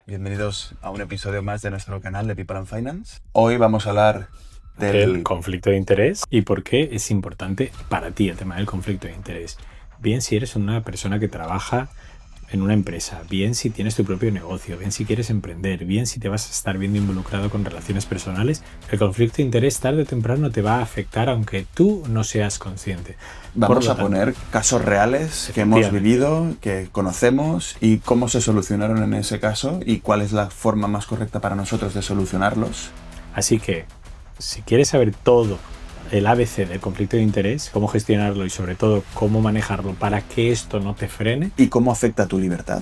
Bienvenidos a un episodio más de nuestro canal de People and Finance. Hoy vamos a hablar del conflicto de interés y por qué es importante para ti el tema del conflicto de interés. Bien si eres una persona que trabaja en una empresa, bien si tienes tu propio negocio, bien si quieres emprender, bien si te vas a estar viendo involucrado con relaciones personales, el conflicto de interés tarde o temprano te va a afectar aunque tú no seas consciente. Vamos a poner casos reales que hemos vivido, que conocemos y cómo se solucionaron en ese caso y cuál es la forma más correcta para nosotros de solucionarlos. Así que, si quieres saber todo el ABC del conflicto de interés, cómo gestionarlo y sobre todo cómo manejarlo para que esto no te frene. Y cómo afecta a tu libertad.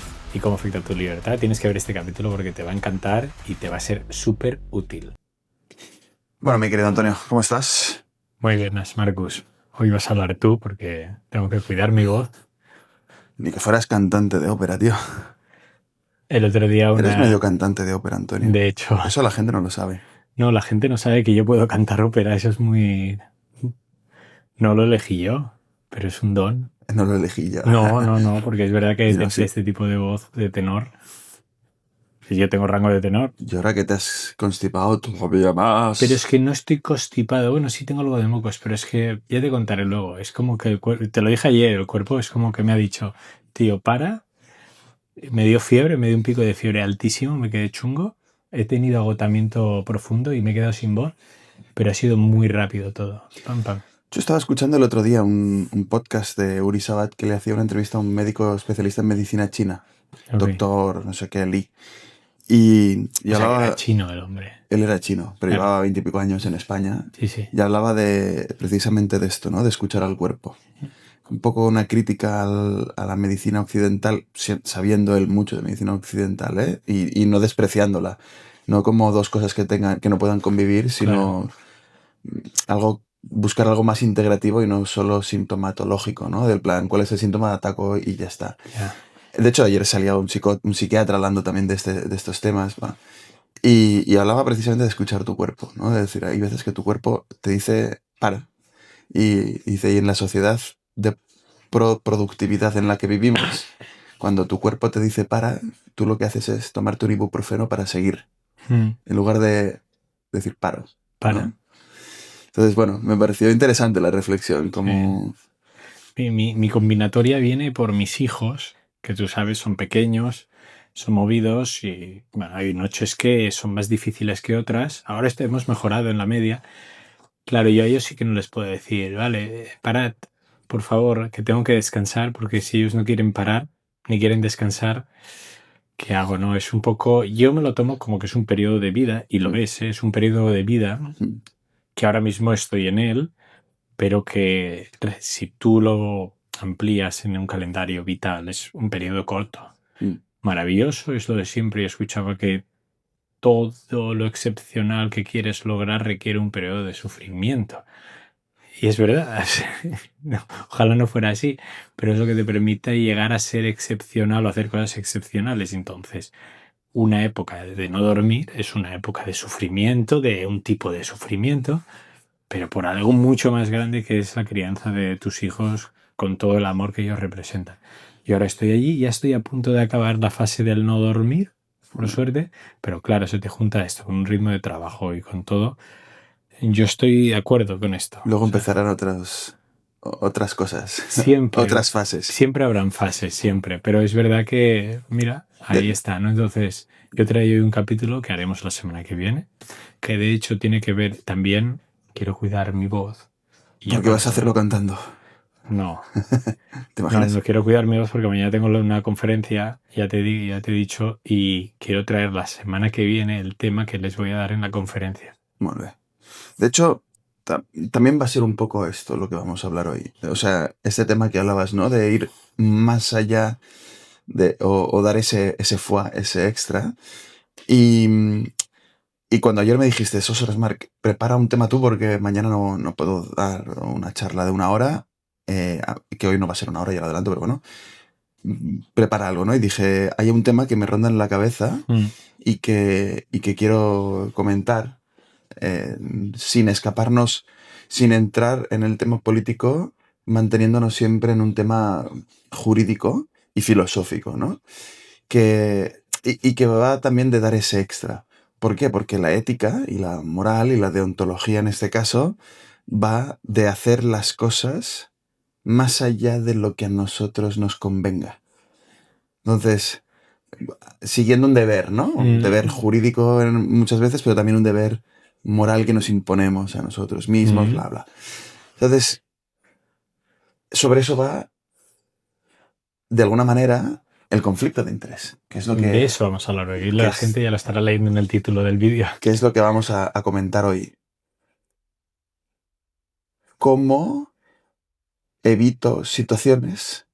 Tienes que ver este capítulo porque te va a encantar y te va a ser súper útil. Bueno, mi querido Antonio, ¿cómo estás? Muy bien, Marcus. Hoy vas a hablar tú porque tengo que cuidar mi voz. Ni que fueras cantante de ópera, tío. El otro día Eres medio cantante de ópera, Antonio. De hecho. Eso la gente no lo sabe. No, la gente no sabe que yo puedo cantar ópera. Eso es muy... No lo elegí yo, pero es un don. No lo elegí yo. No, porque es verdad que sí. este tipo de voz de tenor... Si yo tengo rango de tenor. Y ahora que te has constipado todavía más. Pero es que no estoy constipado. Bueno, sí tengo algo de mocos, pero es que ya te contaré luego. Es como que el cuerpo, te lo dije ayer, el cuerpo es como que me ha dicho, tío, para. Me dio fiebre, me dio un pico de fiebre altísimo, me quedé chungo. He tenido agotamiento profundo y me he quedado sin voz, pero ha sido muy rápido todo. Pam, pam. Yo estaba escuchando el otro día un podcast de Uri Sabat que le hacía una entrevista a un médico especialista en medicina china, doctor no sé qué, Li. Y hablaba... Era chino el hombre. Él era chino, pero llevaba 20 y pico años en España. Sí. Y hablaba precisamente de esto, ¿no? De escuchar al cuerpo. Un poco una crítica a la medicina occidental, sabiendo él mucho de medicina occidental, ¿eh? Y no despreciándola. No como dos cosas que no puedan convivir, sino buscar algo más integrativo y no solo sintomatológico, ¿no? Del plan, ¿cuál es el síntoma? Ataco y ya está. De hecho, ayer salía un psiquiatra hablando también de estos temas, ¿va? Y hablaba precisamente de escuchar tu cuerpo, ¿no? Es decir, hay veces que tu cuerpo te dice, para. Y dice, y en la sociedad de productividad en la que vivimos, cuando tu cuerpo te dice para, tú lo que haces es tomarte un ibuprofeno para seguir, en lugar de decir paro. Para. ¿No? Entonces, bueno, me pareció interesante la reflexión. Como... Mi combinatoria viene por mis hijos, que tú sabes, son pequeños, son movidos y bueno, hay noches que son más difíciles que otras. Ahora hemos mejorado en la media. Claro, yo a ellos sí que no les puedo decir, vale, parad, por favor, que tengo que descansar, porque si ellos no quieren parar ni quieren descansar, ¿qué hago? No, es un poco, yo me lo tomo como que es un periodo de vida, y lo es un periodo de vida que ahora mismo estoy en él, pero que si tú lo amplías en un calendario vital, es un periodo corto. Maravilloso, es lo de siempre. Yo escuchaba que todo lo excepcional que quieres lograr requiere un periodo de sufrimiento. Y es verdad, ojalá no fuera así, pero es lo que te permite llegar a ser excepcional o hacer cosas excepcionales. Entonces, una época de no dormir es una época de sufrimiento, de un tipo de sufrimiento, pero por algo mucho más grande que es la crianza de tus hijos con todo el amor que ellos representan. Y ahora estoy allí, ya estoy a punto de acabar la fase del no dormir, por suerte, pero claro, se te junta esto con un ritmo de trabajo y con todo. Yo estoy de acuerdo con esto. Luego empezarán otras cosas. Siempre. Otras fases. Siempre habrán fases, siempre. Pero es verdad que, mira, ahí está, ¿no? Entonces, yo traigo un capítulo que haremos la semana que viene, que de hecho tiene que ver también, quiero cuidar mi voz. ¿Por qué vas a hacerlo cantando? No. ¿Te imaginas? No quiero cuidar mi voz porque mañana tengo una conferencia, ya te he dicho, y quiero traer la semana que viene el tema que les voy a dar en la conferencia. Muy bien. De hecho, también va a ser un poco esto lo que vamos a hablar hoy. O sea, este tema que hablabas, ¿no? De ir más allá o dar ese foie, ese extra. Y cuando ayer me dijiste, Sosos, Marc, prepara un tema tú porque mañana no puedo dar una charla de 1 hora, que hoy no va a ser 1 hora, ya lo adelanto, pero bueno, prepara algo, ¿no? Y dije, hay un tema que me ronda en la cabeza y que quiero comentar sin escaparnos, sin entrar en el tema político, manteniéndonos siempre en un tema jurídico y filosófico, ¿no? Que y que va también de dar ese extra. ¿Por qué? Porque la ética y la moral y la deontología en este caso va de hacer las cosas más allá de lo que a nosotros nos convenga. Entonces, siguiendo un deber, ¿no? Un deber jurídico muchas veces, pero también un deber moral que nos imponemos a nosotros mismos, bla, bla. Entonces, sobre eso va, de alguna manera, el conflicto de interés, que es lo que... De eso vamos a hablar hoy. La gente ya lo estará leyendo en el título del vídeo. Que es lo que vamos a comentar hoy. ¿Cómo evito situaciones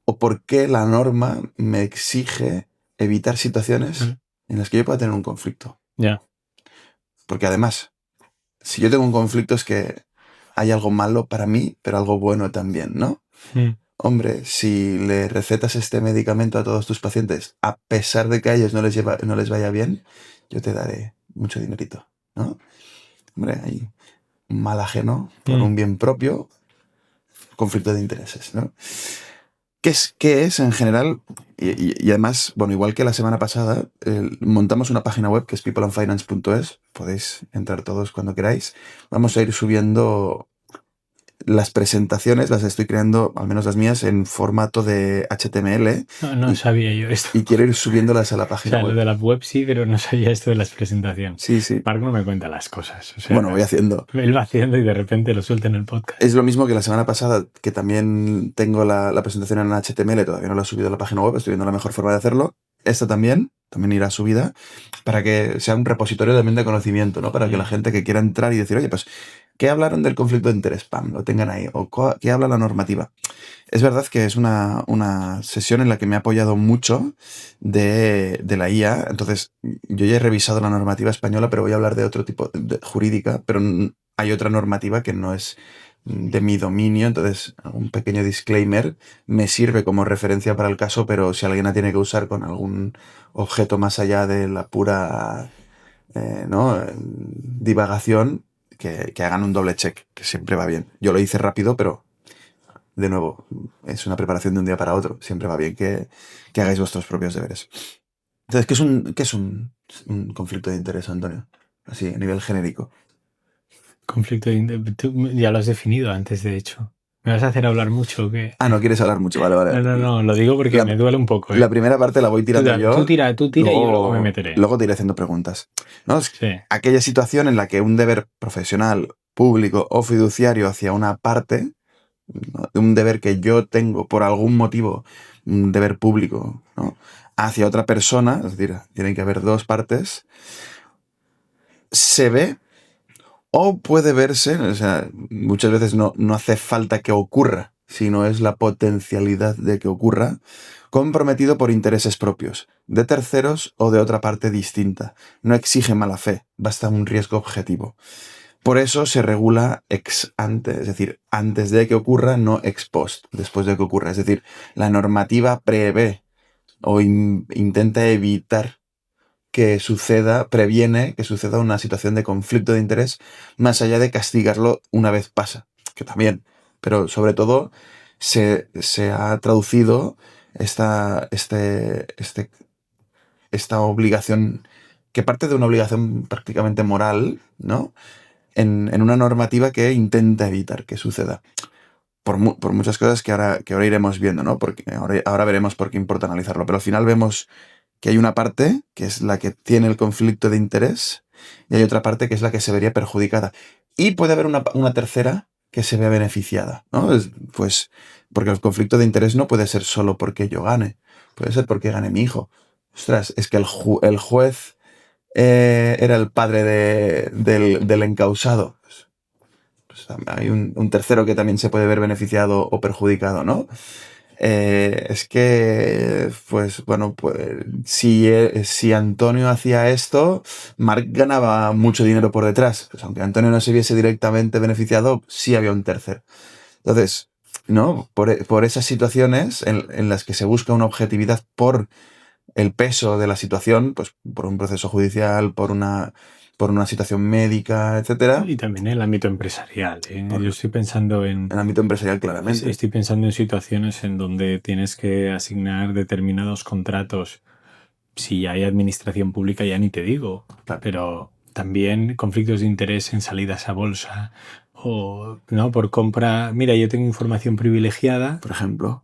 o por qué la norma me exige evitar situaciones en las que yo pueda tener un conflicto? Ya. Porque además, si yo tengo un conflicto es que hay algo malo para mí, pero algo bueno también, ¿no? Hombre, si le recetas este medicamento a todos tus pacientes, a pesar de que a ellos no les vaya bien, yo te daré mucho dinerito, ¿no? Hombre, hay un mal ajeno por un bien propio, conflicto de intereses, ¿no? ¿Qué es en general? Y además, bueno, igual que la semana pasada, montamos una página web que es peopleandfinance.es. Podéis entrar todos cuando queráis. Vamos a ir subiendo las presentaciones, las estoy creando, al menos las mías, en formato de HTML. No sabía yo esto. Y quiero ir subiéndolas a la página web. Lo de la web sí, pero no sabía esto de las presentaciones. Sí, sí. Marc no me cuenta las cosas. Bueno, voy haciendo. Él va haciendo y de repente lo suelta en el podcast. Es lo mismo que la semana pasada, que también tengo la presentación en HTML, todavía no la he subido a la página web, estoy viendo la mejor forma de hacerlo. Esta también irá subida, para que sea un repositorio también de conocimiento, ¿no? Para que la gente que quiera entrar y decir, oye, pues, ¿qué hablaron del conflicto de interés? ¡Pam! Lo tengan ahí. O ¿qué habla la normativa? Es verdad que es una sesión en la que me he apoyado mucho de la IA. Entonces, yo ya he revisado la normativa española, pero voy a hablar de otro tipo de jurídica, pero hay otra normativa que no es de mi dominio, entonces un pequeño disclaimer me sirve como referencia para el caso, pero si alguien la tiene que usar con algún objeto más allá de la pura divagación, que hagan un doble check, que siempre va bien. Yo lo hice rápido, pero de nuevo, es una preparación de un día para otro. Siempre va bien que hagáis vuestros propios deberes. Entonces, ¿qué es un conflicto de interés, Antonio? Así, a nivel genérico. Conflicto de interés. Tú ya lo has definido antes, de hecho. ¿Me vas a hacer hablar mucho o qué? Ah, no quieres hablar mucho, vale. No, lo digo porque me duele un poco. La primera parte la voy tirando yo. Tú tira luego, y yo luego me meteré. Luego te iré haciendo preguntas. ¿No? Sí. Aquella situación en la que un deber profesional, público o fiduciario hacia una parte, ¿no? Un deber que yo tengo por algún motivo, un deber público, ¿no? Hacia otra persona, es decir, tienen que haber dos partes, se ve o puede verse, o sea, muchas veces no hace falta que ocurra, sino es la potencialidad de que ocurra, comprometido por intereses propios, de terceros o de otra parte distinta. No exige mala fe, basta un riesgo objetivo. Por eso se regula ex ante, es decir, antes de que ocurra, no ex post, después de que ocurra. Es decir, la normativa prevé o intenta evitar que previene que suceda una situación de conflicto de interés, más allá de castigarlo una vez pasa, que también, pero sobre todo se ha traducido esta obligación, que parte de una obligación prácticamente moral, ¿no? En una normativa que intenta evitar que suceda. Por muchas cosas que ahora iremos viendo, ¿no? Porque ahora veremos por qué importa analizarlo, pero al final vemos que hay una parte que es la que tiene el conflicto de interés y hay otra parte que es la que se vería perjudicada. Y puede haber una tercera que se vea beneficiada, ¿no? Pues porque el conflicto de interés no puede ser solo porque yo gane, puede ser porque gane mi hijo. Ostras, es que el juez era el padre del encausado. Pues hay un tercero que también se puede ver beneficiado o perjudicado, ¿no? Es que, pues, bueno, pues si Antonio hacía esto, Marc ganaba mucho dinero por detrás. Pues aunque Antonio no se viese directamente beneficiado, sí había un tercero. Entonces, ¿no? Por esas situaciones en las que se busca una objetividad por el peso de la situación, pues por un proceso judicial, por una situación médica, etcétera. Y también en el ámbito empresarial. Yo estoy pensando en el ámbito empresarial, claramente. Estoy pensando en situaciones en donde tienes que asignar determinados contratos Si hay administración pública ya ni te digo, Claro. pero también conflictos de interés en salidas a bolsa o no por compra. Mira, yo tengo información privilegiada, por ejemplo,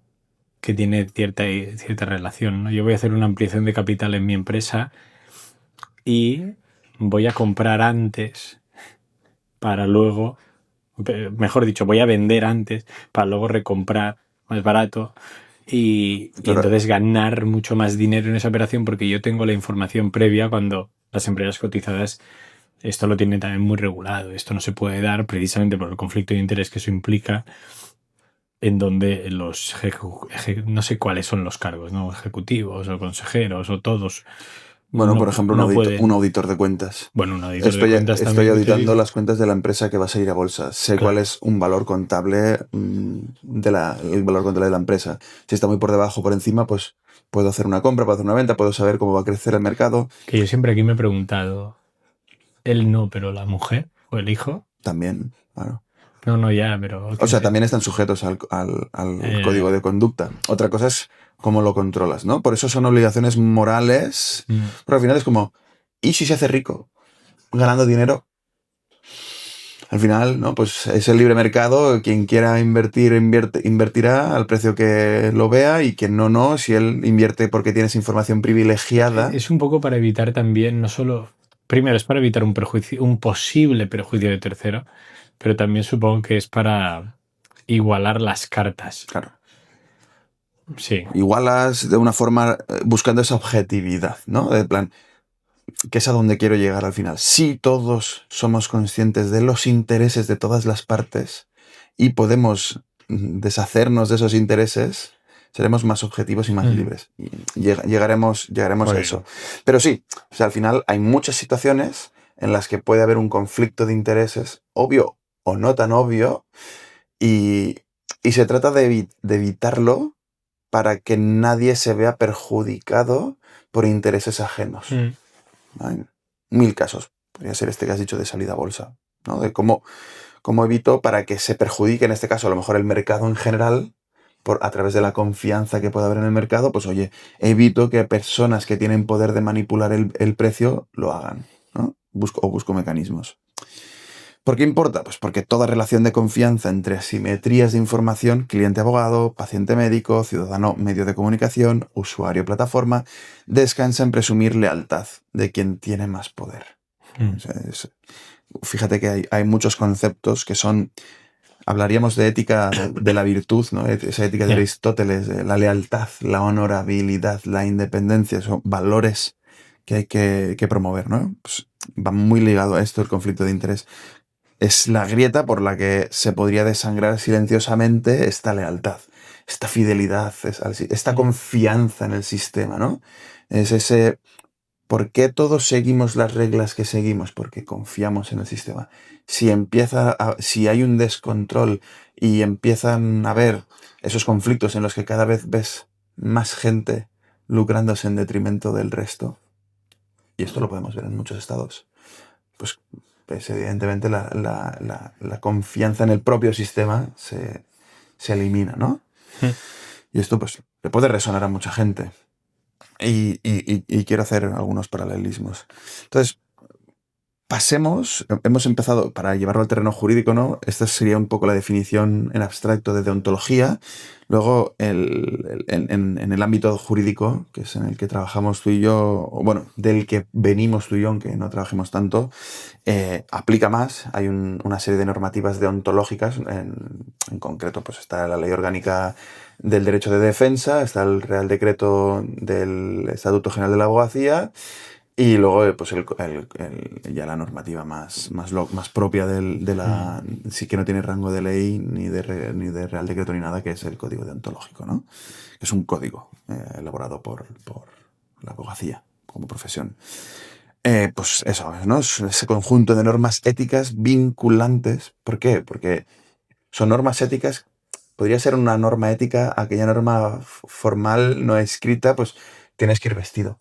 que tiene cierta relación, ¿no? Yo voy a hacer una ampliación de capital en mi empresa y voy a comprar antes para luego, mejor dicho, voy a vender antes para luego recomprar más barato y claro, entonces ganar mucho más dinero en esa operación porque yo tengo la información previa cuando las empresas cotizadas esto lo tienen también muy regulado. Esto no se puede dar precisamente por el conflicto de interés que eso implica, en donde los no sé cuáles son los cargos, ¿no? Ejecutivos o consejeros o todos. bueno, No, por ejemplo, no un pueden. auditor de cuentas. Bueno, un auditor de cuentas Estoy también, te auditando digo. las cuentas de la empresa que va a salir a bolsa. Sé Claro. cuál es un valor contable el valor contable de la empresa. Si está muy por debajo o por encima, pues puedo hacer una compra, puedo hacer una venta, puedo saber cómo va a crecer el mercado. Que yo siempre aquí me he preguntado, él no, pero la mujer o el hijo. También, claro. No, ya, pero... O sea, también están sujetos al código de conducta. Otra cosa es cómo lo controlas, ¿no? Por eso son obligaciones morales. Pero al final es como, ¿y si se hace rico ganando dinero? Al final, ¿no? Pues es el libre mercado. Quien quiera invertir, invertirá al precio que lo vea y quien no. Si él invierte porque tienes información privilegiada. Es un poco para evitar también, no solo... Primero, es para evitar un posible prejuicio de tercero, pero también supongo que es para igualar las cartas. Claro. Sí. Igualas de una forma buscando esa objetividad, ¿no? De plan, que es a donde quiero llegar al final. Si todos somos conscientes de los intereses de todas las partes y podemos deshacernos de esos intereses, seremos más objetivos y más libres. Y llegaremos a eso. Pero sí, o sea, al final hay muchas situaciones en las que puede haber un conflicto de intereses, obvio o no tan obvio, y se trata de evitarlo para que nadie se vea perjudicado por intereses ajenos. Hay 1000 casos. Podría ser este que has dicho de salida a bolsa, ¿no? De cómo evito para que se perjudique, en este caso, a lo mejor el mercado en general, a través de la confianza que pueda haber en el mercado, pues oye, evito que personas que tienen poder de manipular el precio lo hagan, ¿no? Busco mecanismos. ¿Por qué importa? Pues porque toda relación de confianza entre asimetrías de información, cliente-abogado, paciente-médico, ciudadano-medio de comunicación, usuario-plataforma, descansa en presumir lealtad de quien tiene más poder. O sea, fíjate que hay muchos conceptos que son... Hablaríamos de ética de la virtud, ¿no? Esa ética de Aristóteles, de la lealtad, la honorabilidad, la independencia, son valores que hay que promover, ¿no? Pues va muy ligado a esto el conflicto de interés. Es la grieta por la que se podría desangrar silenciosamente esta lealtad, esta fidelidad, esta confianza en el sistema, ¿no? Es ese... ¿Por qué todos seguimos las reglas que seguimos? Porque confiamos en el sistema. Si hay un descontrol y empiezan a haber esos conflictos en los que cada vez ves más gente lucrándose en detrimento del resto, y esto lo podemos ver en muchos estados, pues evidentemente la confianza en el propio sistema se elimina, ¿no? Y esto pues le puede resonar a mucha gente. Y quiero hacer algunos paralelismos. Entonces, hemos empezado, para llevarlo al terreno jurídico, ¿no? Esta sería un poco la definición en abstracto de deontología. Luego, en el ámbito jurídico, que es en el que trabajamos tú y yo, o bueno, del que venimos tú y yo, aunque no trabajemos tanto, aplica más. Hay una serie de normativas deontológicas. En concreto, pues está la Ley Orgánica del Derecho de Defensa, está el Real Decreto del Estatuto General de la Abogacía. Y luego, pues ya la normativa más propia de la... Sí que no tiene rango de ley, ni de Real Decreto, ni nada, que es el Código Deontológico, ¿no? Que es un código elaborado por la abogacía como profesión. Pues eso, ¿no? Es ese conjunto de normas éticas vinculantes. ¿Por qué? Porque son normas éticas... Podría ser una norma ética, aquella norma formal no escrita, pues tienes que ir vestido,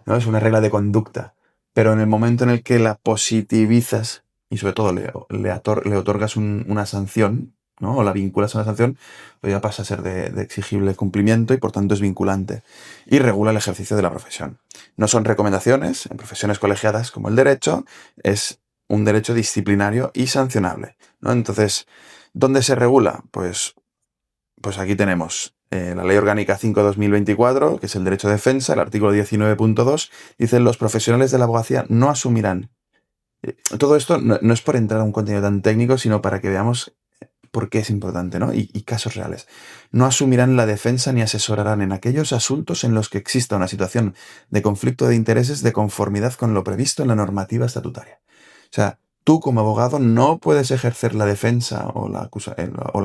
¿no? Es una regla de conducta. Pero en el momento en el que la positivizas y sobre todo le otorgas una sanción, ¿no? O la vinculas a una sanción, pues ya pasa a ser de exigible cumplimiento y por tanto es vinculante. Y regula el ejercicio de la profesión. No son recomendaciones, en profesiones colegiadas como el derecho, es un derecho disciplinario y sancionable, ¿no? Entonces, ¿dónde se regula? Pues aquí tenemos la Ley Orgánica 5/2024, que es el derecho de defensa, el artículo 19.2, dice: los profesionales de la abogacía no asumirán. Todo esto no es por entrar a un contenido tan técnico, sino para que veamos por qué es importante, ¿no? Y casos reales. No asumirán la defensa ni asesorarán en aquellos asuntos en los que exista una situación de conflicto de intereses de conformidad con lo previsto en la normativa estatutaria. O sea, tú como abogado no puedes ejercer la defensa o la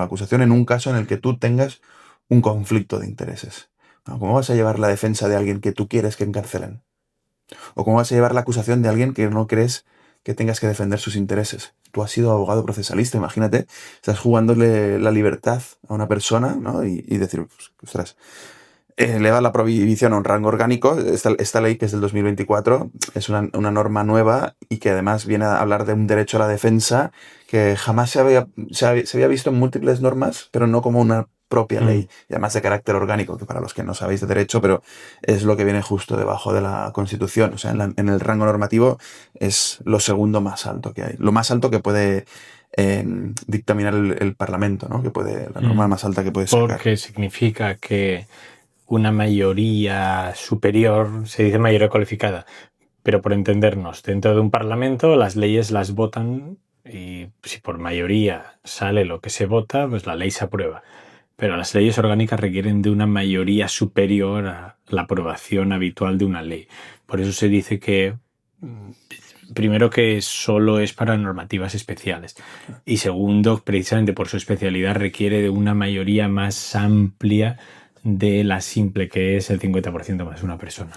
acusación en un caso en el que tú tengas un conflicto de intereses. ¿No? ¿Cómo vas a llevar la defensa de alguien que tú quieres que encarcelen? ¿O cómo vas a llevar la acusación de alguien que no crees que tengas que defender sus intereses? Tú has sido abogado procesalista, imagínate, estás jugándole la libertad a una persona, ¿no? Y decir, pues, ostras, eleva la prohibición a un rango orgánico. Esta ley, que es del 2024, es una norma nueva y que además viene a hablar de un derecho a la defensa que jamás se había visto en múltiples normas, pero no como una propia ley, y además de carácter orgánico, que para los que no sabéis de derecho, pero es lo que viene justo debajo de la Constitución. O sea, en el rango normativo es lo segundo más alto que hay, lo más alto que puede dictaminar el Parlamento, ¿no? Que puede, la norma más alta que puede sacar. Porque significa que una mayoría superior, se dice mayoría cualificada, pero por entendernos, dentro de un parlamento las leyes las votan y si por mayoría sale lo que se vota, pues la ley se aprueba. Pero las leyes orgánicas requieren de una mayoría superior a la aprobación habitual de una ley. Por eso se dice que, primero, que solo es para normativas especiales. Y segundo, precisamente por su especialidad, requiere de una mayoría más amplia de la simple, que es el 50% más una persona.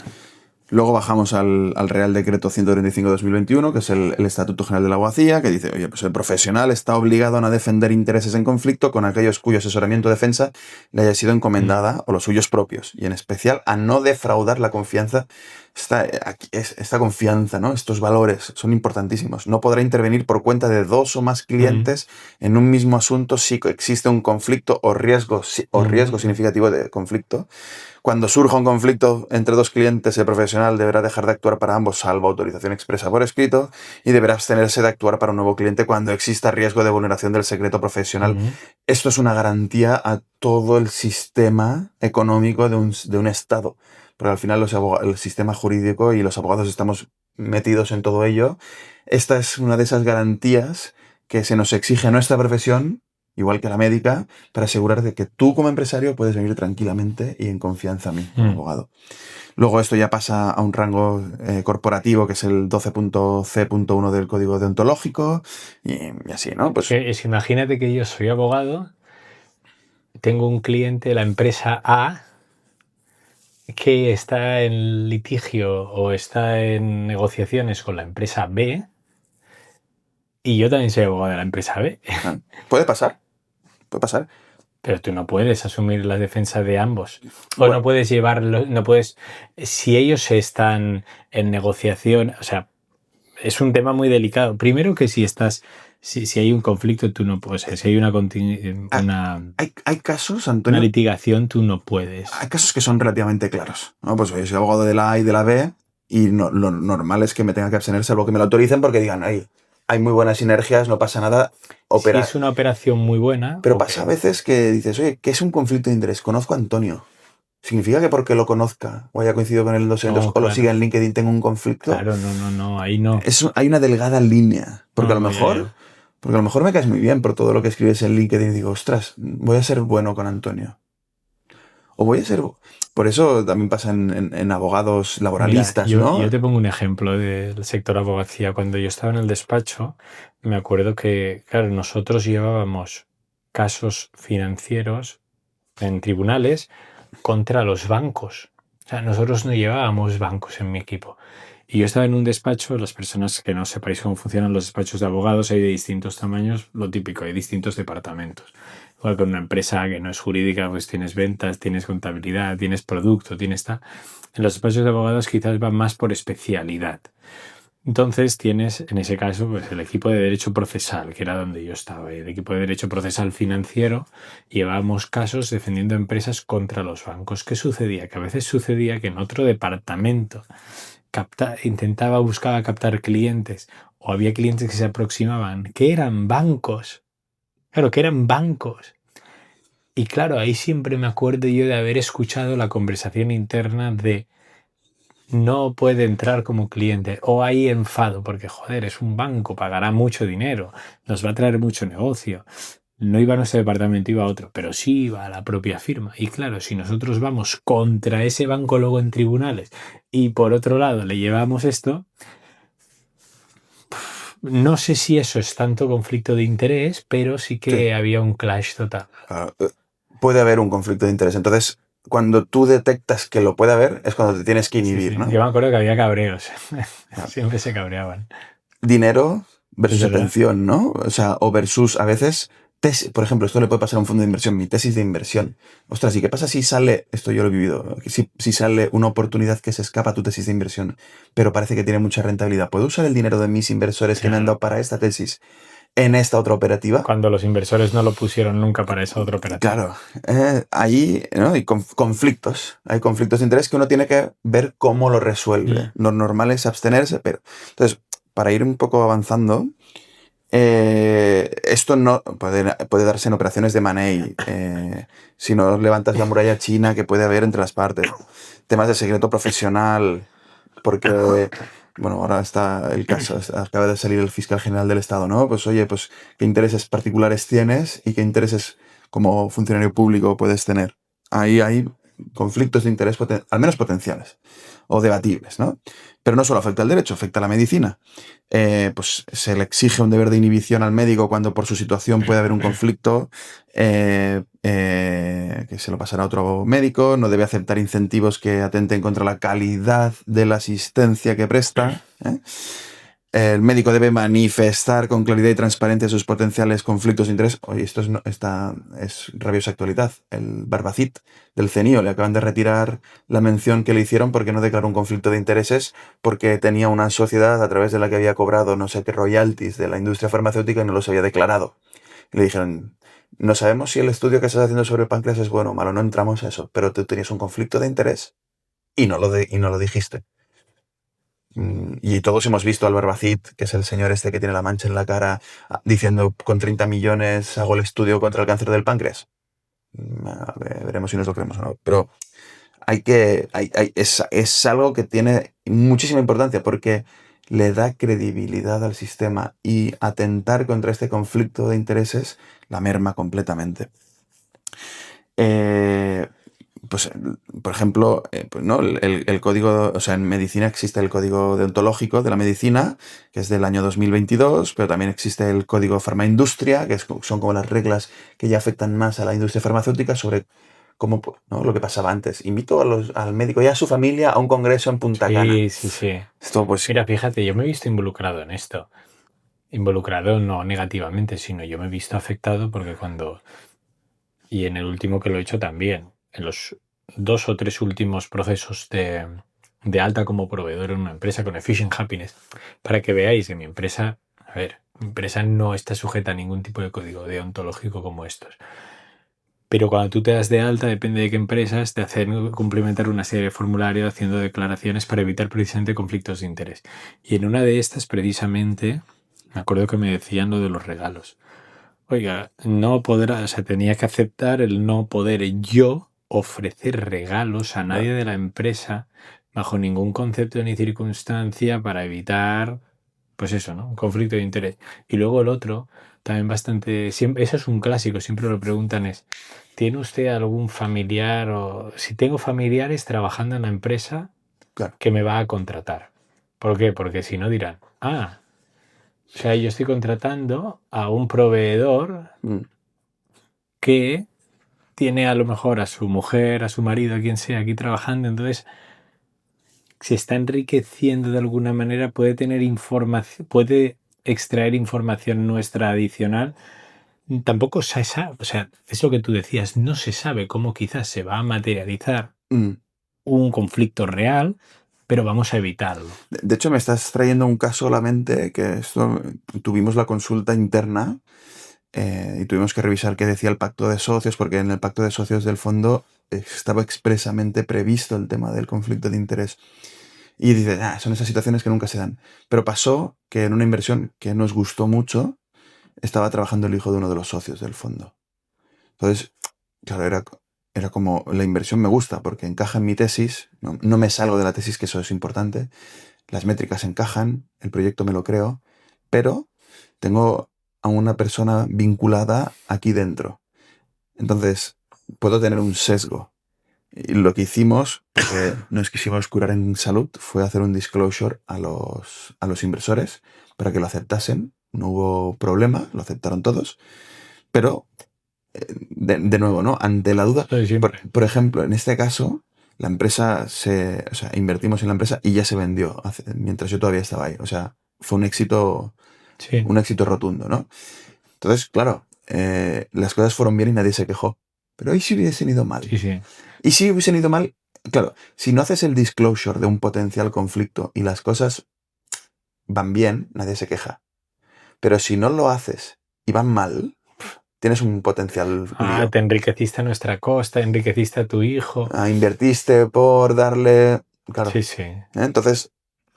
Luego bajamos al Real Decreto 135/2021, que es el Estatuto General de la Abogacía, que dice: oye, pues el profesional está obligado a no defender intereses en conflicto con aquellos cuyo asesoramiento o defensa le haya sido encomendada o los suyos propios, y en especial a no defraudar la confianza. Esta confianza, ¿no? Estos valores son importantísimos. No podrá intervenir por cuenta de dos o más clientes en un mismo asunto si existe un conflicto o riesgo significativo de conflicto. Cuando surja un conflicto entre dos clientes, el profesional deberá dejar de actuar para ambos, salvo autorización expresa por escrito, y deberá abstenerse de actuar para un nuevo cliente cuando exista riesgo de vulneración del secreto profesional. Esto es una garantía a todo el sistema económico de un Estado, porque al final el sistema jurídico y los abogados estamos metidos en todo ello. Esta es una de esas garantías que se nos exige a nuestra profesión, igual que la médica, para asegurar de que tú como empresario puedes venir tranquilamente y en confianza a mí, como abogado. Luego esto ya pasa a un rango corporativo, que es el 12.c.1 del Código Deontológico, y así, ¿no? Pues imagínate que yo soy abogado, tengo un cliente de la empresa A que está en litigio o está en negociaciones con la empresa B, y yo también soy abogado de la empresa B. puede pasar. Pero tú no puedes asumir la defensa de ambos. O no puedes llevarlo, no puedes. Si ellos están en negociación, o sea, es un tema muy delicado. Primero, que si hay un conflicto, tú no puedes. Si hay hay casos, Antonio, una litigación, tú no puedes. Hay casos que son relativamente claros, ¿no? Pues yo soy abogado de la A y de la B, y lo normal es que me tenga que abstener, salvo que me lo autoricen porque digan: hay muy buenas sinergias, no pasa nada. Si es una operación muy buena. Pero pasa a veces que dices: oye, ¿qué es un conflicto de interés? Conozco a Antonio. ¿Significa que porque lo conozca o haya coincidido con él en 2 eventos o lo siga en LinkedIn tengo un conflicto? Claro, no, ahí no. Hay una delgada línea. Porque a lo mejor me caes muy bien por todo lo que escribes en LinkedIn y digo: ostras, voy a ser bueno con Antonio. O voy a ser... Por eso también pasa en abogados laboralistas, ¿no? Yo te pongo un ejemplo del sector abogacía. Cuando yo estaba en el despacho, me acuerdo que, claro, nosotros llevábamos casos financieros en tribunales contra los bancos. O sea, nosotros no llevábamos bancos en mi equipo. Y yo estaba en un despacho, las personas que no sepáis cómo funcionan los despachos de abogados, hay de distintos tamaños, lo típico, hay distintos departamentos. Igual con una empresa que no es jurídica, pues tienes ventas, tienes contabilidad, tienes producto, tienes tal. En los despachos de abogados quizás van más por especialidad. Entonces tienes, en ese caso, pues el equipo de derecho procesal, que era donde yo estaba. El equipo de derecho procesal financiero llevábamos casos defendiendo empresas contra los bancos. ¿Qué sucedía? Que a veces sucedía que en otro departamento buscaba captar clientes, o había clientes que se aproximaban, que eran bancos. Claro, que eran bancos. Y claro, ahí siempre me acuerdo yo de haber escuchado la conversación interna de no puede entrar como cliente, o hay enfado porque joder, es un banco, pagará mucho dinero, nos va a traer mucho negocio. No iba a nuestro departamento, iba a otro, pero sí iba a la propia firma. Y claro, si nosotros vamos contra ese banco luego en tribunales y por otro lado le llevamos esto, no sé si eso es tanto conflicto de interés, pero sí Sí. que había un clash total. Puede haber un conflicto de interés. Entonces, cuando tú detectas que lo puede haber, es cuando te tienes que inhibir, Sí. ¿no? Yo me acuerdo que había cabreos. Claro. Siempre se cabreaban. Dinero versus Es verdad. atención, ¿no? O sea, o versus a veces por ejemplo, esto le puede pasar a un fondo de inversión, mi tesis de inversión. Ostras, ¿y qué pasa si sale, esto yo lo he vivido, si sale una oportunidad que se escapa a tu tesis de inversión, pero parece que tiene mucha rentabilidad? ¿Puedo usar el dinero de mis inversores que me han dado para esta tesis en esta otra operativa? Cuando los inversores no lo pusieron nunca para esa otra operativa. Claro, ahí, ¿no? Hay conflictos, hay conflictos de interés que uno tiene que ver cómo lo resuelve. Lo normal es abstenerse, pero... Entonces, para ir un poco avanzando, esto no puede darse en operaciones de money, si no levantas la muralla china que puede haber entre las partes, temas de secreto profesional, porque, bueno, ahora está el caso, acaba de salir el fiscal general del Estado, ¿no? Pues oye, pues qué intereses particulares tienes y qué intereses como funcionario público puedes tener. Ahí hay conflictos de interés al menos potenciales o debatibles, ¿no? Pero no solo afecta al derecho, afecta a la medicina. Pues se le exige un deber de inhibición al médico cuando por su situación puede haber un conflicto, que se lo pasará a otro médico, no debe aceptar incentivos que atenten contra la calidad de la asistencia que presta. El médico debe manifestar con claridad y transparencia sus potenciales conflictos de interés. Oye, esto es rabiosa actualidad. El Barbacid del CENIO le acaban de retirar la mención que le hicieron porque no declaró un conflicto de intereses, porque tenía una sociedad a través de la que había cobrado no sé qué royalties de la industria farmacéutica y no los había declarado. Y le dijeron, no sabemos si el estudio que estás haciendo sobre el páncreas es bueno o malo, no entramos a eso, pero tú tenías un conflicto de interés y no lo dijiste. Y todos hemos visto al Barbacid, que es el señor este que tiene la mancha en la cara, diciendo con 30 millones hago el estudio contra el cáncer del páncreas. Veremos si nos lo creemos o no. Pero es algo que tiene muchísima importancia porque le da credibilidad al sistema y atentar contra este conflicto de intereses la merma completamente. Pues, por ejemplo, pues, ¿no? el código, o sea, en medicina existe el código deontológico de la medicina, que es del año 2022, pero también existe el código farmaindustria, que son como las reglas que ya afectan más a la industria farmacéutica sobre cómo, ¿no? Lo que pasaba antes. Invito al médico y a su familia a un congreso en Punta Cana. Sí. Esto, pues... Mira, fíjate, yo me he visto involucrado en esto. Involucrado no negativamente, sino yo me he visto afectado porque cuando... Y en el último que lo he hecho también, en los 2 o 3 últimos procesos de alta como proveedor en una empresa con Efficient Happiness, para que veáis que mi empresa, mi empresa no está sujeta a ningún tipo de código deontológico como estos. Pero cuando tú te das de alta, depende de qué empresas, te hacen cumplimentar una serie de formularios haciendo declaraciones para evitar precisamente conflictos de interés. Y en una de estas, precisamente, me acuerdo que me decían lo de los regalos. Oiga, no podrá, o sea, tenía que aceptar el no poder yo ofrecer regalos a nadie de la empresa bajo ningún concepto ni circunstancia para evitar, pues eso, ¿no? Un conflicto de interés. Y luego el otro, también bastante, siempre, eso es un clásico, siempre lo preguntan es, ¿tiene usted algún familiar o si tengo familiares trabajando en la empresa que me va a contratar? ¿Por qué? Porque si no dirán, o sea, yo estoy contratando a un proveedor que tiene a lo mejor a su mujer, a su marido, a quien sea aquí trabajando, entonces se está enriqueciendo de alguna manera, puede tener información, puede extraer información nuestra adicional. Tampoco se sabe, o sea, es lo que tú decías, no se sabe cómo quizás se va a materializar un conflicto real, pero vamos a evitarlo. De hecho, me estás trayendo un caso a la mente que tuvimos la consulta interna y tuvimos que revisar qué decía el pacto de socios, porque en el pacto de socios del fondo estaba expresamente previsto el tema del conflicto de interés. Y dice, son esas situaciones que nunca se dan. Pero pasó que en una inversión que nos gustó mucho, estaba trabajando el hijo de uno de los socios del fondo. Entonces, claro, era como, la inversión me gusta porque encaja en mi tesis, no me salgo de la tesis, que eso es importante, las métricas encajan, el proyecto me lo creo, pero tengo a una persona vinculada aquí dentro. Entonces, puedo tener un sesgo. Y lo que hicimos, porque nos quisimos curar en salud, fue hacer un disclosure a los inversores para que lo aceptasen. No hubo problema, lo aceptaron todos. Pero, de nuevo, ¿no? Ante la duda, por ejemplo, en este caso, la empresa invertimos en la empresa y ya se vendió mientras yo todavía estaba ahí. O sea, fue un éxito rotundo, ¿no? Entonces, claro, las cosas fueron bien y nadie se quejó. Pero ¿y si hubiesen ido mal? Sí. Y si hubiesen ido mal, claro, si no haces el disclosure de un potencial conflicto y las cosas van bien, nadie se queja. Pero si no lo haces y van mal, tienes un potencial lío. Te enriqueciste a nuestra costa, enriqueciste a tu hijo. Invertiste por darle... Claro. Sí. Entonces,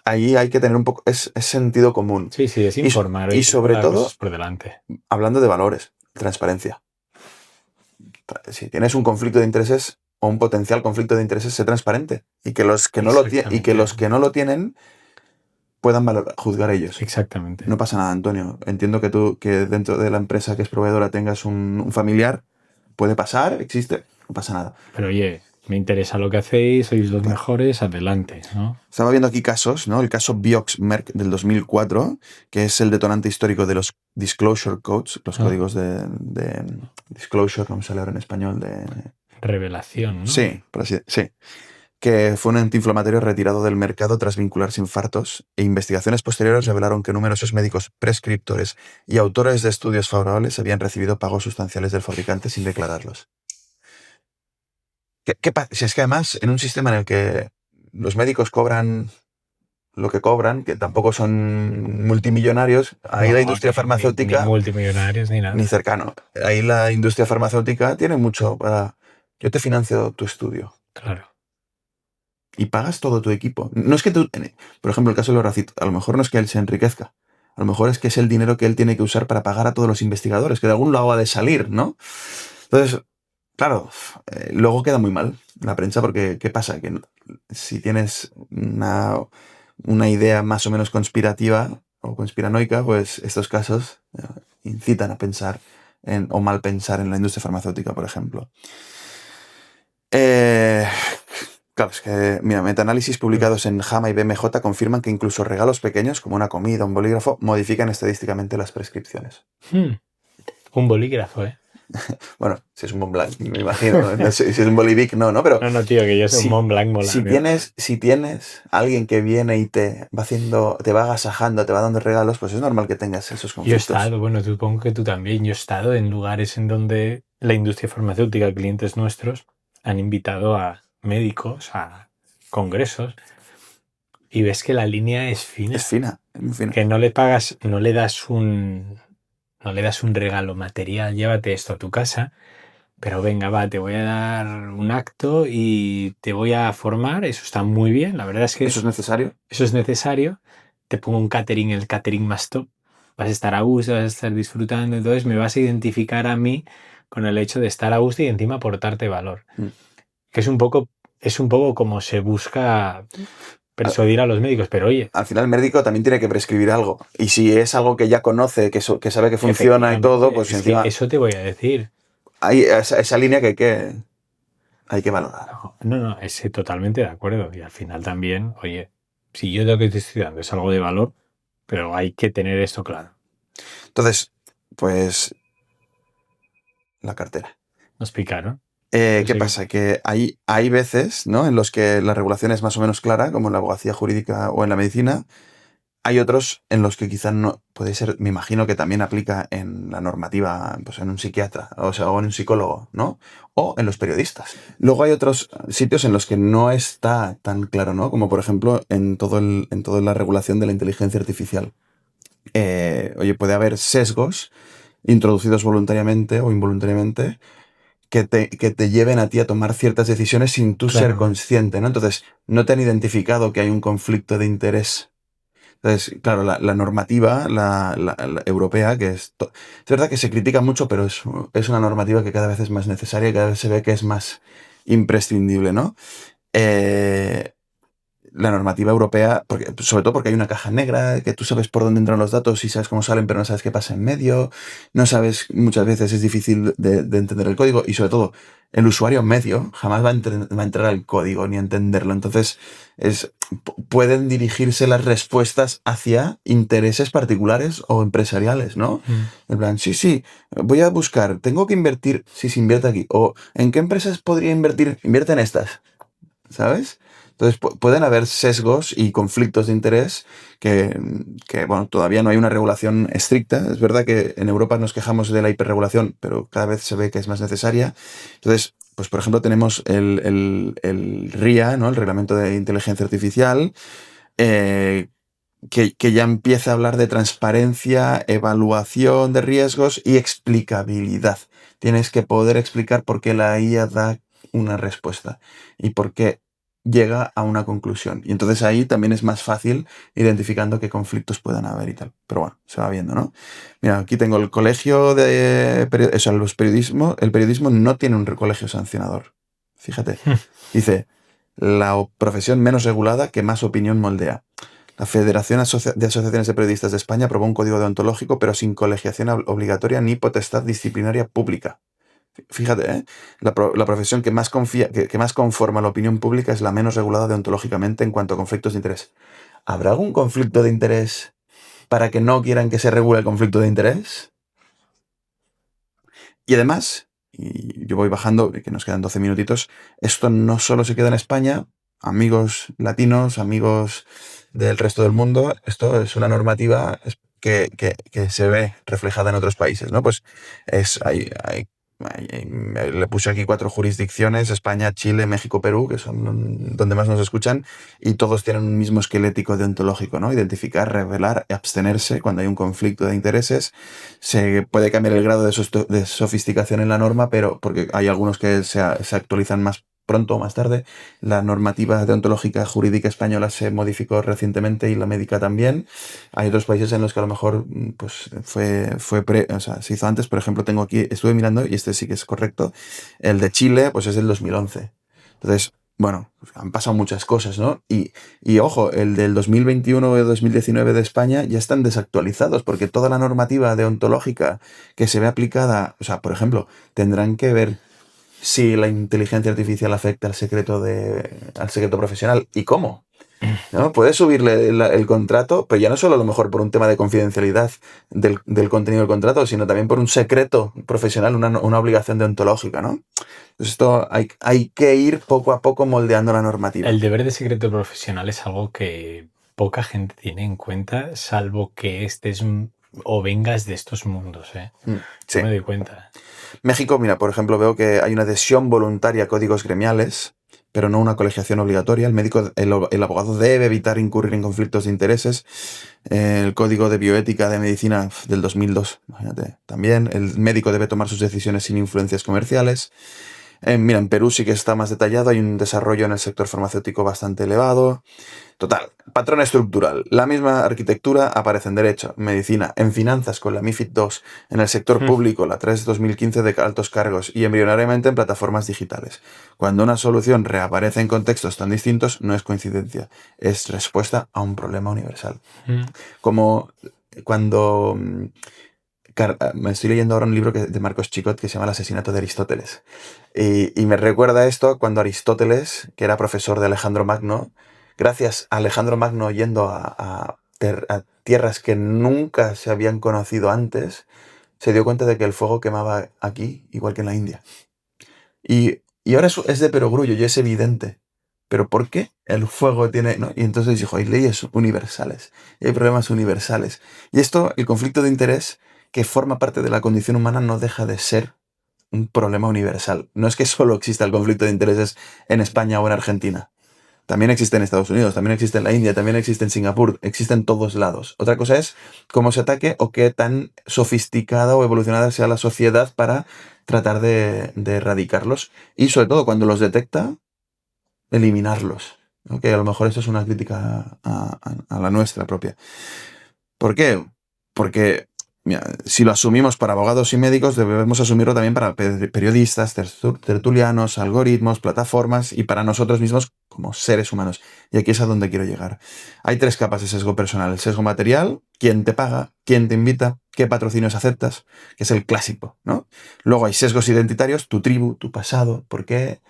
ahí hay que tener un poco... Es sentido común. Sí, es informar. Y sobre todo, por delante. Hablando de valores, transparencia. Si tienes un conflicto de intereses o un potencial conflicto de intereses, sé transparente. Y que los que no lo tienen puedan juzgar ellos. Exactamente. No pasa nada, Antonio. Entiendo que tú, que dentro de la empresa que es proveedora tengas un familiar, puede pasar, existe, no pasa nada. Pero oye, me interesa lo que hacéis, sois los mejores, adelante, ¿no? Estaba viendo aquí casos, ¿no? El caso Biox-Merck del 2004, que es el detonante histórico de los disclosure codes, los códigos de disclosure, no me sale ahora en español, de... Revelación, ¿no? Sí, sí. Que fue un antiinflamatorio retirado del mercado tras vincularse infartos, e investigaciones posteriores revelaron que numerosos médicos prescriptores y autores de estudios favorables habían recibido pagos sustanciales del fabricante sin declararlos. ¿Qué pasa? Si es que además, en un sistema en el que los médicos cobran lo que cobran, que tampoco son multimillonarios, ahí la industria farmacéutica... Ni multimillonarios ni nada. Ni cercano. Ahí la industria farmacéutica tiene mucho para... Yo te financio tu estudio. Claro. Y pagas todo tu equipo. No es que tú... Por ejemplo, el caso de Loracito, a lo mejor no es que él se enriquezca. A lo mejor es que es el dinero que él tiene que usar para pagar a todos los investigadores, que de algún lado ha de salir, ¿no? Entonces, claro, luego queda muy mal la prensa porque ¿qué pasa? Que si tienes una idea más o menos conspirativa o conspiranoica, pues estos casos incitan a pensar o mal pensar en la industria farmacéutica, por ejemplo. Claro, es que, mira, metaanálisis publicados en JAMA y BMJ confirman que incluso regalos pequeños, como una comida o un bolígrafo, modifican estadísticamente las prescripciones. Un bolígrafo, ¿eh? Bueno, si es un Montblanc, me imagino. No sé, si es un Bolivic, no, pero... No, tío, que yo soy un Montblanc mola. Si tienes alguien que viene y te va agasajando, te va dando regalos, pues es normal que tengas esos conflictos. Yo he estado, bueno, supongo que tú también, yo he estado en lugares en donde la industria farmacéutica, clientes nuestros, han invitado a médicos a congresos y ves que la línea es fina. Es fina, muy fina. Que no le pagas, no le das un regalo material, llévate esto a tu casa, pero venga, va, te voy a dar un acto y te voy a formar, eso está muy bien, la verdad es que... ¿Eso es necesario? Eso es necesario, te pongo un catering, el catering más top, vas a estar a gusto, vas a estar disfrutando, entonces me vas a identificar a mí con el hecho de estar a gusto y encima aportarte valor. Que es un poco como se busca persuadir a los médicos, pero oye... Al final el médico también tiene que prescribir algo. Y si es algo que ya conoce, que sabe que funciona y todo, pues encima... Eso te voy a decir. Hay esa línea que hay que valorar. No, ese totalmente de acuerdo. Y al final también, oye, si yo lo que te estoy dando es algo de valor, pero hay que tener esto claro. Entonces, pues... la cartera. Nos picaron. ¿Qué pasa? Que hay veces, ¿no?, en los que la regulación es más o menos clara, como en la abogacía jurídica o en la medicina, Hay otros en los que quizás no puede ser, me imagino que también aplica en la normativa, pues en un psiquiatra, o sea, o en un psicólogo, ¿no? O en los periodistas. Luego hay otros sitios en los que no está tan claro, ¿no? Como por ejemplo en en toda la regulación de la inteligencia artificial. Oye, puede haber sesgos introducidos voluntariamente o involuntariamente que te lleven a ti a tomar ciertas decisiones sin tú ser Claro. consciente, ¿no? Entonces, no te han identificado que hay un conflicto de interés. Entonces, claro, la normativa, la europea, es verdad que se critica mucho, pero es una normativa que cada vez es más necesaria y cada vez se ve que es más imprescindible, ¿no? Eh, la normativa europea, sobre todo porque hay una caja negra, que tú sabes por dónde entran los datos y sabes cómo salen, pero no sabes qué pasa en medio, no sabes, muchas veces es difícil de entender el código y sobre todo el usuario medio jamás va a entrar al código ni a entenderlo. Entonces, pueden dirigirse las respuestas hacia intereses particulares o empresariales, ¿no? En plan, sí, voy a buscar, tengo que invertir, sí, se invierte aquí, o ¿en qué empresas podría invertir? Invierte en estas. ¿Sabes? Entonces pueden haber sesgos y conflictos de interés bueno, todavía no hay una regulación estricta. Es verdad que en Europa nos quejamos de la hiperregulación, pero cada vez se ve que es más necesaria. Entonces, pues por ejemplo, tenemos el RIA, ¿no? El Reglamento de Inteligencia Artificial, eh, que ya empieza a hablar de transparencia, evaluación de riesgos y explicabilidad. Tienes que poder explicar por qué la IA da una respuesta y por qué llega a una conclusión. Y entonces ahí también es más fácil identificando qué conflictos puedan haber y tal. Pero bueno, se va viendo, ¿no? Mira, aquí tengo el colegio el periodismo no tiene un colegio sancionador. Fíjate. Dice, la profesión menos regulada que más opinión moldea. La Federación de Asociaciones de Periodistas de España aprobó un código deontológico, pero sin colegiación obligatoria ni potestad disciplinaria pública. Fíjate, ¿eh? La profesión que más que más conforma a la opinión pública es la menos regulada deontológicamente en cuanto a conflictos de interés. ¿Habrá algún conflicto de interés para que no quieran que se regule el conflicto de interés? Y además, y yo voy bajando, que nos quedan 12 minutitos, esto no solo se queda en España, amigos latinos, amigos del resto del mundo, esto es una normativa que se ve reflejada en otros países, ¿no? Pues le puse aquí 4 jurisdicciones: España, Chile, México, Perú, que son donde más nos escuchan, y todos tienen un mismo esquelético deontológico, ¿no? Identificar, revelar, abstenerse cuando hay un conflicto de intereses. Se puede cambiar el grado de sofisticación en la norma, pero porque hay algunos que se actualizan más pronto o más tarde. La normativa deontológica jurídica española se modificó recientemente y la médica también. Hay otros países en los que a lo mejor pues o sea, se hizo antes. Por ejemplo, tengo aquí, estuve mirando y este sí que es correcto. El de Chile, pues es del 2011. Entonces, bueno, pues han pasado muchas cosas, ¿no? Y ojo, el del 2021 o 2019 de España ya están desactualizados porque toda la normativa deontológica que se ve aplicada, o sea, por ejemplo, tendrán que ver si la inteligencia artificial afecta al al secreto profesional y cómo. ¿No? Puedes subirle el contrato, pero ya no solo a lo mejor por un tema de confidencialidad del contenido del contrato, sino también por un secreto profesional, una obligación deontológica, ¿no? Entonces esto hay que ir poco a poco moldeando la normativa. El deber de secreto profesional es algo que poca gente tiene en cuenta, salvo que estés o vengas de estos mundos, ¿eh? Sí. No me doy cuenta. México, mira, por ejemplo, veo que hay una adhesión voluntaria a códigos gremiales, pero no una colegiación obligatoria. El abogado debe evitar incurrir en conflictos de intereses. El Código de Bioética de Medicina del 2002, imagínate. También el médico debe tomar sus decisiones sin influencias comerciales. Mira, en Perú sí que está más detallado, hay un desarrollo en el sector farmacéutico bastante elevado. Total, patrón estructural. La misma arquitectura aparece en Derecho, Medicina, en Finanzas con la MiFID II, en el sector público, la 3/2015 de altos cargos y embrionariamente en plataformas digitales. Cuando una solución reaparece en contextos tan distintos, no es coincidencia, es respuesta a un problema universal. Como cuando... me estoy leyendo ahora un libro de Marcos Chicot que se llama El asesinato de Aristóteles. Y me recuerda esto cuando Aristóteles, que era profesor de Alejandro Magno, gracias a Alejandro Magno yendo a tierras que nunca se habían conocido antes, se dio cuenta de que el fuego quemaba aquí, igual que en la India. Y ahora es de perogrullo y es evidente. pero ¿por qué el fuego tiene...? ¿No? Y entonces dijo, hay leyes universales, y hay problemas universales. Y esto, el conflicto de interés, que forma parte de la condición humana, no deja de ser un problema universal. No es que solo exista el conflicto de intereses en España o en Argentina. También existe en Estados Unidos, también existe en la India, también existe en Singapur, existe en todos lados. Otra cosa es cómo se ataque o qué tan sofisticada o evolucionada sea la sociedad para tratar de erradicarlos. Y sobre todo, cuando los detecta, eliminarlos. ¿No? Que a lo mejor eso es una crítica a la nuestra propia. ¿Por qué? Porque mira, si lo asumimos para abogados y médicos, debemos asumirlo también para periodistas, tertulianos, algoritmos, plataformas y para nosotros mismos como seres humanos. Y aquí es a donde quiero llegar. Hay 3 capas de sesgo personal. El sesgo material, quién te paga, quién te invita, qué patrocinios aceptas, que es el clásico, ¿no? Luego hay sesgos identitarios, tu tribu, tu pasado, por qué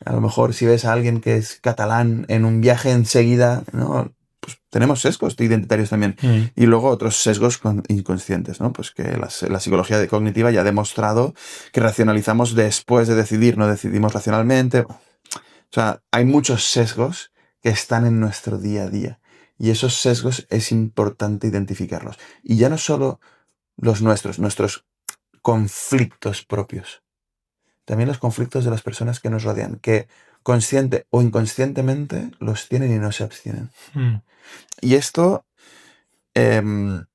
a lo mejor si ves a alguien que es catalán en un viaje enseguida, ¿no? Pues tenemos sesgos identitarios también. Y luego otros sesgos inconscientes, ¿no? Pues que la psicología cognitiva ya ha demostrado que racionalizamos después de decidir, no decidimos racionalmente. O sea, hay muchos sesgos que están en nuestro día a día. Y esos sesgos es importante identificarlos. Y ya no solo los nuestros conflictos propios. También los conflictos de las personas que nos rodean, que consciente o inconscientemente los tienen y no se abstienen. Y esto... em,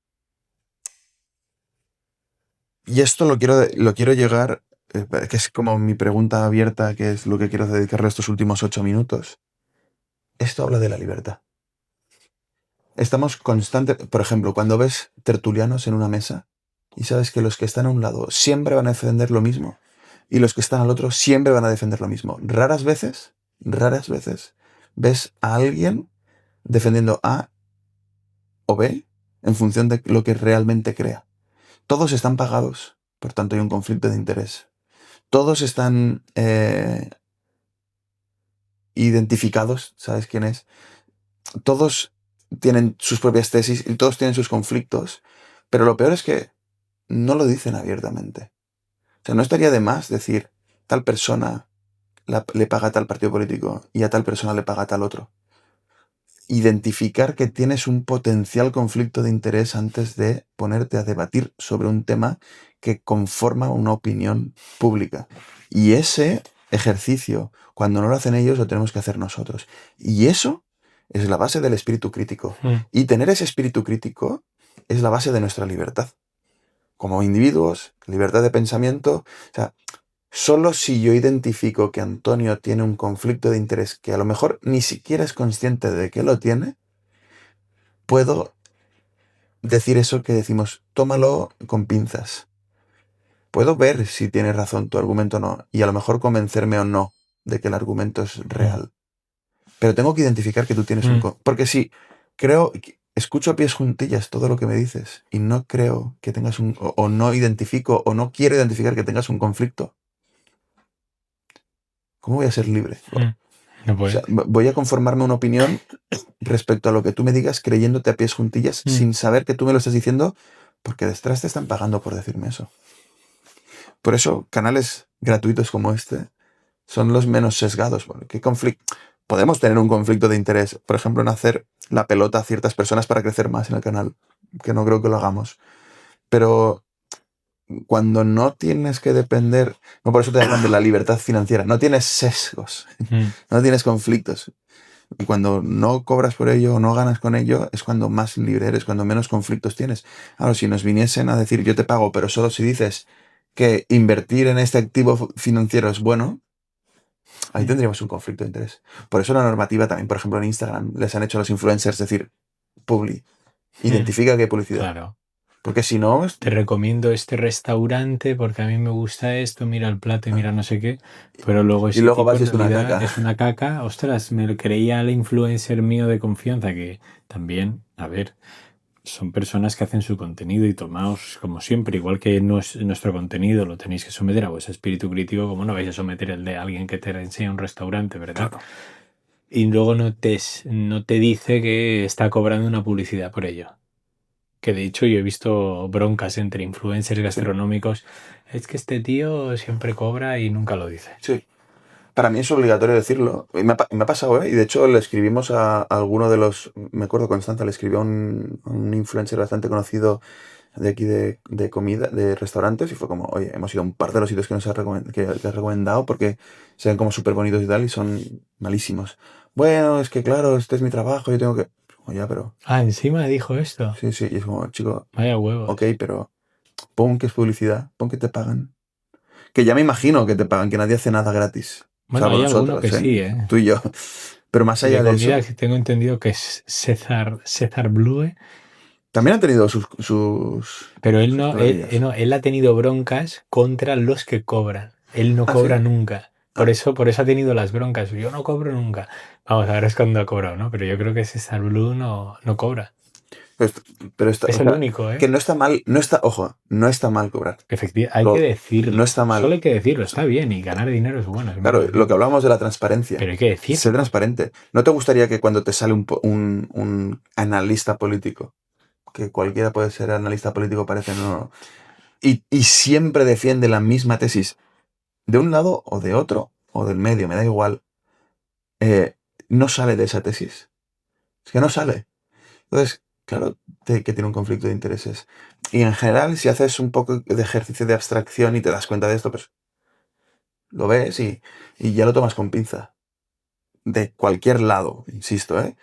Y esto lo quiero llegar, que es como mi pregunta abierta, que es lo que quiero dedicarle estos últimos 8 minutos. Esto habla de la libertad. Estamos por ejemplo, cuando ves tertulianos en una mesa y sabes que los que están a un lado siempre van a defender lo mismo y los que están al otro siempre van a defender lo mismo. Raras veces ves a alguien defendiendo A o B en función de lo que realmente crea. Todos están pagados, por tanto hay un conflicto de interés. Todos están identificados, ¿sabes quién es? Todos tienen sus propias tesis y todos tienen sus conflictos, pero lo peor es que no lo dicen abiertamente. O sea, no estaría de más decir, tal persona le paga a tal partido político y a tal persona le paga a tal otro. Identificar que tienes un potencial conflicto de interés antes de ponerte a debatir sobre un tema que conforma una opinión pública. Y ese ejercicio, cuando no lo hacen ellos, lo tenemos que hacer nosotros. Y eso es la base del espíritu crítico. Y tener ese espíritu crítico es la base de nuestra libertad. Como individuos, libertad de pensamiento. O sea, solo si yo identifico que Antonio tiene un conflicto de interés que a lo mejor ni siquiera es consciente de que lo tiene, puedo decir eso que decimos, tómalo con pinzas. Puedo ver si tienes razón tu argumento o no, y a lo mejor convencerme o no de que el argumento es real. Pero tengo que identificar que tú tienes un... Porque si escucho a pies juntillas todo lo que me dices y no creo que tengas o no identifico o no quiero identificar que tengas un conflicto, ¿cómo voy a ser libre? No O sea, voy a conformarme una opinión respecto a lo que tú me digas creyéndote a pies juntillas sin saber que tú me lo estás diciendo porque detrás te están pagando por decirme eso. Por eso canales gratuitos como este son los menos sesgados. ¿Qué conflicto? Podemos tener un conflicto de interés, por ejemplo, en hacer la pelota a ciertas personas para crecer más en el canal, que no creo que lo hagamos. Pero cuando no tienes que depender, no, por eso te hablan de la libertad financiera, no tienes sesgos, no tienes conflictos. Y cuando no cobras por ello o no ganas con ello, es cuando más libre eres, cuando menos conflictos tienes. Ahora, si nos viniesen a decir yo te pago, pero solo si dices que invertir en este activo financiero es bueno, ahí tendríamos un conflicto de interés. Por eso la normativa también, por ejemplo, en Instagram, les han hecho a los influencers decir, publi, identifica qué publicidad. Claro. Porque si no... Te recomiendo este restaurante porque a mí me gusta esto, mira el plato y mira no sé qué, pero luego ese tipo vas y en es una realidad caca. es una caca. Ostras, me lo creía el influencer mío de confianza que también, a ver, son personas que hacen su contenido y tomaos como siempre, igual que nuestro contenido lo tenéis que someter a vuestro espíritu crítico, como no vais a someter el de alguien que te enseña un restaurante, ¿verdad? Claro. Y luego no te dice que está cobrando una publicidad por ello. Que de hecho yo he visto broncas entre influencers gastronómicos. Es que este tío siempre cobra y nunca lo dice. Sí. para mí es obligatorio decirlo. Y me ha pasado, ¿eh? Y de hecho le escribimos a alguno de los... Me acuerdo, Constanza le escribió a un influencer bastante conocido de aquí de comida, de restaurantes, y fue como, oye, hemos ido a un par de los sitios que nos has recomendado porque se ven como súper bonitos y tal, y son malísimos. Bueno, es que claro, este es mi trabajo, yo tengo que... Oye, pero... Encima dijo esto. Sí, sí, y es como, chico, Vaya huevos. ok, pero pon que es publicidad, pon que te pagan. Que ya me imagino que te pagan, que nadie hace nada gratis. Bueno, Salvo hay alguno nosotros, que sí, ¿eh? Tú y yo. Pero más Y de allá de comida eso, que tengo entendido que es César Blue, también han tenido sus pero él sus no, problemillas. él ha tenido broncas contra los que cobran. Él no Ah, sí. cobra nunca. Ah, Por eso ha tenido las broncas. Yo no cobro nunca. Vamos, ahora es cuando ha cobrado, ¿no? Pero yo creo que César Blue no cobra. pero está, Es o el sea, único, ¿eh? que no está mal, ojo, no está mal cobrar. Efectivamente, hay que No decirlo. está Solo mal. hay que decirlo. Está bien y ganar dinero es bueno. Siempre Claro, lo lo que digo. hablábamos de la transparencia. Pero hay que Sé decirlo. transparente. ¿No te gustaría que cuando te sale un analista político, que cualquiera puede ser analista político, parece, no, y siempre defiende la misma tesis, de un lado o de otro, o del medio, me da igual, no sale de esa tesis? Es que no sale. Entonces, claro que tiene un conflicto de intereses. Y en general, si haces un poco de ejercicio de abstracción y te das cuenta de esto, pues lo ves y ya lo tomas con pinza. De cualquier lado, insisto, ¿eh?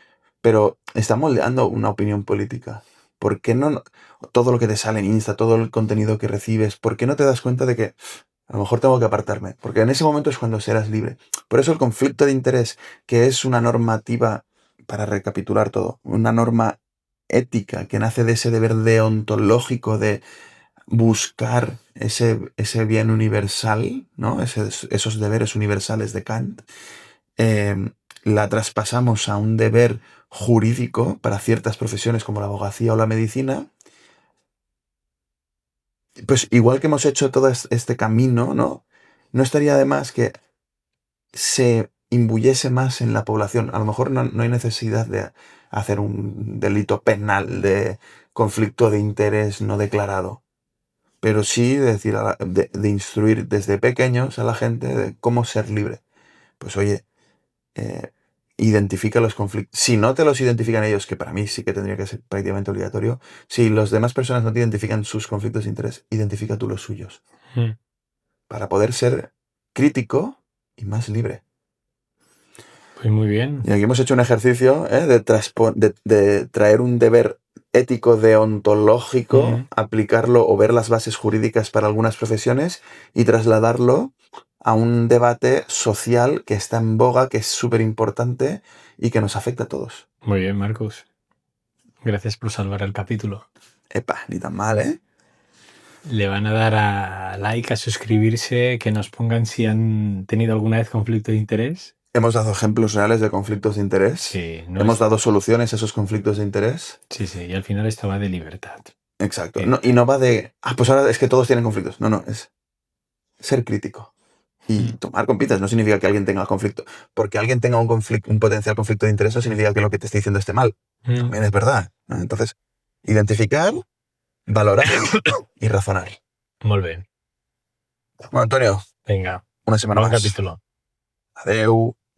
Pero está moldeando una opinión política. ¿Por qué no todo lo que te sale en Insta, todo el contenido que recibes, por qué no te das cuenta de que a lo mejor tengo que apartarme? Porque en ese momento es cuando serás libre. Por eso el conflicto de interés, que es una normativa, para recapitular todo, una norma ética que nace de ese deber deontológico de buscar ese bien universal, ¿no? Esos deberes universales de Kant, la traspasamos a un deber jurídico para ciertas profesiones como la abogacía o la medicina, pues igual que hemos hecho todo este camino, ¿no? No estaría de más que se imbuyese más en la población. A lo mejor no hay necesidad de hacer un delito penal de conflicto de interés no declarado, pero sí de decir de instruir desde pequeños a la gente de cómo ser libre. Pues oye, eh, identifica los conflictos. Si no te los identifican ellos, que para mí sí que tendría que ser prácticamente obligatorio, si las demás personas no te identifican sus conflictos de interés, identifica tú los suyos. Para poder ser crítico y más libre. Pues muy bien. Y aquí hemos hecho un ejercicio de traer un deber ético deontológico, aplicarlo o ver las bases jurídicas para algunas profesiones y trasladarlo a un debate social que está en boga, que es súper importante y que nos afecta a todos. Muy bien, Marcos. Gracias por salvar el capítulo. Epa, ni tan mal, ¿eh? Le van a dar a like, a suscribirse, que nos pongan si han tenido alguna vez conflicto de interés. Hemos dado ejemplos reales de conflictos de interés. Sí, Hemos dado soluciones a esos conflictos de interés. Sí, sí, y al final esto va de libertad. Exacto. Y no va de, pues ahora es que todos tienen conflictos. No, es ser crítico. Y tomar con pinzas no significa que alguien tenga conflicto. Porque alguien tenga un potencial conflicto de interés no significa que lo que te esté diciendo esté mal. También es verdad, ¿no? Entonces, identificar, valorar y razonar. Muy bien. Bueno, Antonio. Venga. Una semana Buen más. capítulo. Adeu.